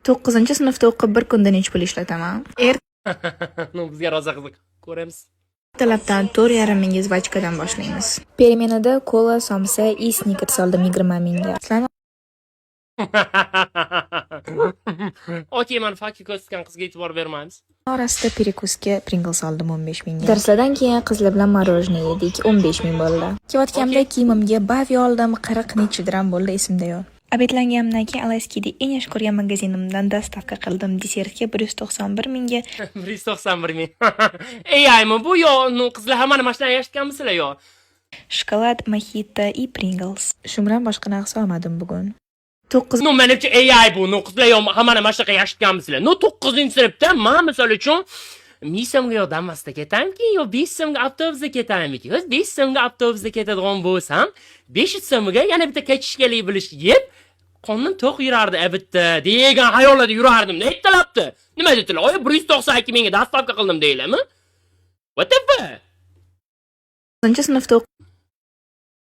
9-sinfda o'qib bir kunda necha pul ishlataman? Bizga rosa qiziq. Ko'ramiz. Ertalabdan 4,5 ming zvachkadan boshlaymiz. Permenada kola, somsa, snikers oldim 20 mingga. Sizlarni Okey, men fakir ko'rsatgan qizga e'tibor bermaymiz. orasida perikusga Pringles oldim 15 mingga. Darslardan keyin qizlar bilan morojniy yedik, 15 ming bo'ldi. Kelayotganimda kiyimimga Bavi oldim, 40 necha dirham bo'ldi, esimda yo'q. Obedlanganimdan keyin Alaskida eng yaxshi ko'rgan magazinimdan dostavka qildim. Desertga 191 mingga. 191 ming. Ey, aymi bu yo, qizlar hammani mana shunaqa eshitganmisizlar yo? Shokolad, mojito и Pringles. Shu bilan boshqa narsa olmadim bugun. 9 Menimcha AI bu, qizlar yo hammani mana shunaqa eshitganmisizlar. 9-sinfda men misol uchun 1000 so'mga yordammasda ketamki, yo 5 so'mga avtobusda ketamki. 5 so'mga avtobusda ketadigan bo'lsam, 500 so'mga yana bitta kechishgalik bilish yeb, qonim to'q yurardi bitta degan xayollarda yurardim. Ayttalabdi. Nima dedilar? Oy 192 mingga dastavka qildim deylarmi? What the fuck? sinfda